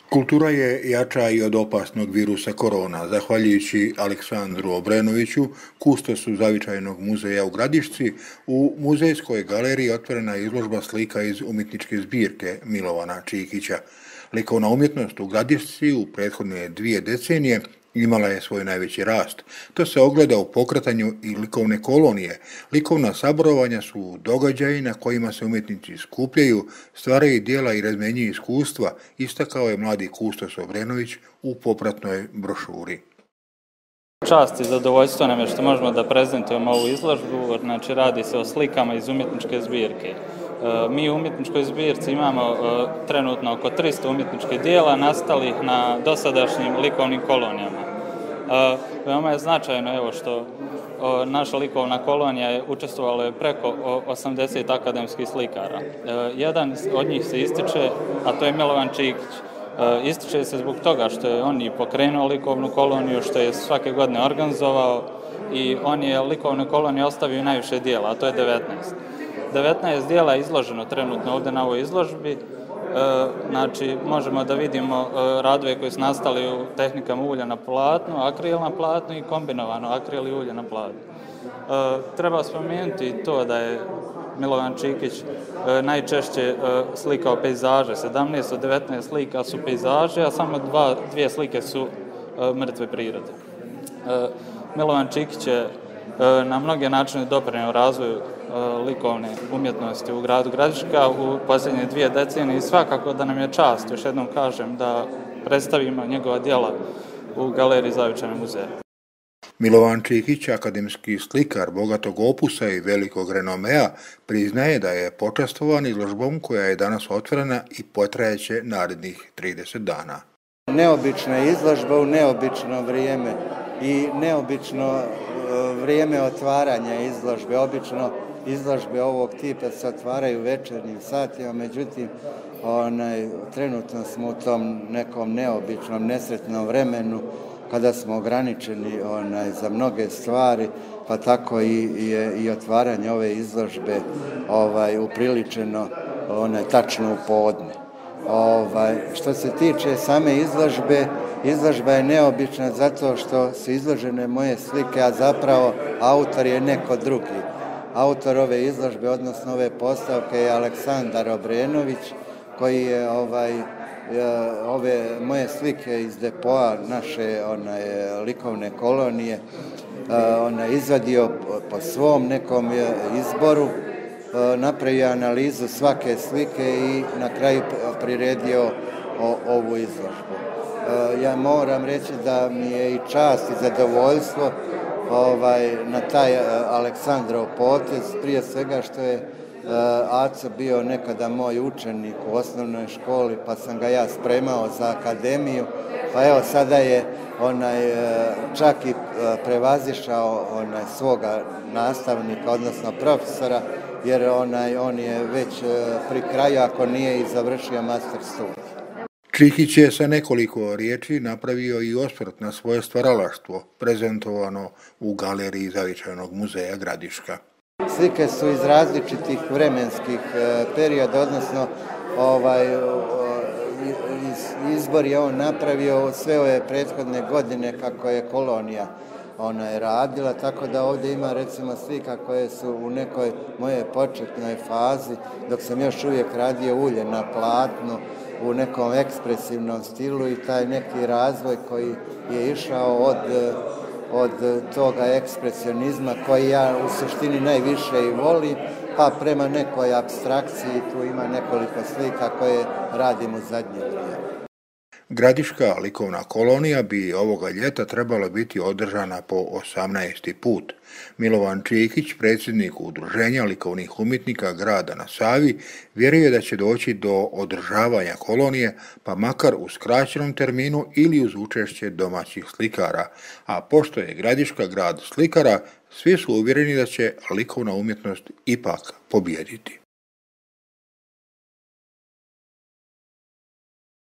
Kultura je jača i od opasnog virusa korona. Zahvaljujući Aleksandru Obrenoviću, kustosu Zavičajnog muzeja u Gradišci, u muzejskoj galeriji otvorena je izložba slika iz umjetničke zbirke Milovana Čikića. Likovna umjetnost u Gradišci u prethodne 2 decenije imala je svoj najveći rast. To se ogleda u pokretanju i likovne kolonije. Likovna saborovanja su događaji na kojima se umjetnici skupljaju, stvaraju djela i razmjenjuju iskustva, istakao je mladi kustos Obrenović u popratnoj brošuri. Čast i zadovoljstvo nam je što možemo da prezentujemo ovu izložbu, znači radi se o slikama iz umjetničke zbirke. Mi u umjetničkoj zbirci imamo trenutno oko 300 umjetničkih dijela nastalih na dosadašnjim likovnim kolonijama. Veoma je značajno evo što naša likovna kolonija je učestvovala preko 80 akademskih slikara. Jedan od njih se ističe, a to je Milovan Čikić. Ističe se zbog toga što je on i pokrenuo likovnu koloniju, što je svake godine organizovao i on je likovnoj koloniji ostavio najviše dijela, a to je 19. 19 dijela je izloženo trenutno ovdje na ovoj izložbi. Znači, možemo da vidimo radove koji su nastali u tehnikama ulja na platnu, akril na platnu i kombinovano akril i ulje na platnu. Treba spomenuti to da je Milovan Čikić najčešće slikao pejzaže. 17 od 19 slika su pejzaže, a samo 2 slike su mrtve prirode. Milovan Čikić je na mnoge načine doprinio razvoju likovne umjetnosti u gradu Gradiška u posljednje 2 decenije i svakako da nam je čast, još jednom kažem, da predstavimo njegova djela u galeriji Zavičajnog muzeja. Milovan Čikić, akademski slikar bogatog opusa i velikog renomea, priznaje da je počastvovan izložbom koja je danas otvorena i potrajeće narednih 30 dana. Neobična izložba u neobično vrijeme i neobično vrijeme otvaranja izložbe. Obično izložbe ovog tipa se otvaraju večernjim satima, međutim trenutno smo u tom nekom neobičnom, nesretnom vremenu kada smo ograničeni za mnoge stvari, pa tako i otvaranje ove izložbe upriličeno tačno u podne. Što se tiče same izložbe, izložba je neobična zato što su izložene moje slike, a zapravo autor je neko drugi. Autor ove izložbe, odnosno ove postavke, je Aleksandar Obrenović, koji je ove moje slike iz depoa naše likovne kolonije izvadio po svom nekom izboru, napravio analizu svake slike i na kraju priredio ovu izložbu. Ja moram reći da mi je i čast i zadovoljstvo na taj Aleksandrov potez, prije svega što je Aco bio nekada moj učenik u osnovnoj školi, pa sam ga ja spremao za akademiju, pa evo sada je čak i prevazišao svoga nastavnika, odnosno profesora, jer on je već pri kraju, ako nije i završio master studij. Čikić je sa nekoliko riječi napravio i osvrt na svoje stvaralaštvo, prezentovano u galeriji Zavičajnog muzeja Gradiška. Slike su iz različitih vremenskih perioda, odnosno izbor je on napravio sve ove prethodne godine kako je kolonija radila, tako da ovdje ima recimo slika koje su u nekoj moje početnoj fazi, dok sam još uvijek radio ulje na platnu, u nekom ekspresivnom stilu i taj neki razvoj koji je išao od toga ekspresionizma koji ja u suštini najviše i volim, pa prema nekoj apstrakciji, tu ima nekoliko slika koje radim u zadnje vrijeme. Gradiška likovna kolonija bi ovoga ljeta trebala biti održana po 18. put. Milovan Čikić, predsjednik Udruženja likovnih umjetnika grada na Savi, vjeruje da će doći do održavanja kolonije, pa makar u skraćenom terminu ili uz učešće domaćih slikara. A pošto je Gradiška grad slikara, svi su uvjereni da će likovna umjetnost ipak pobijediti.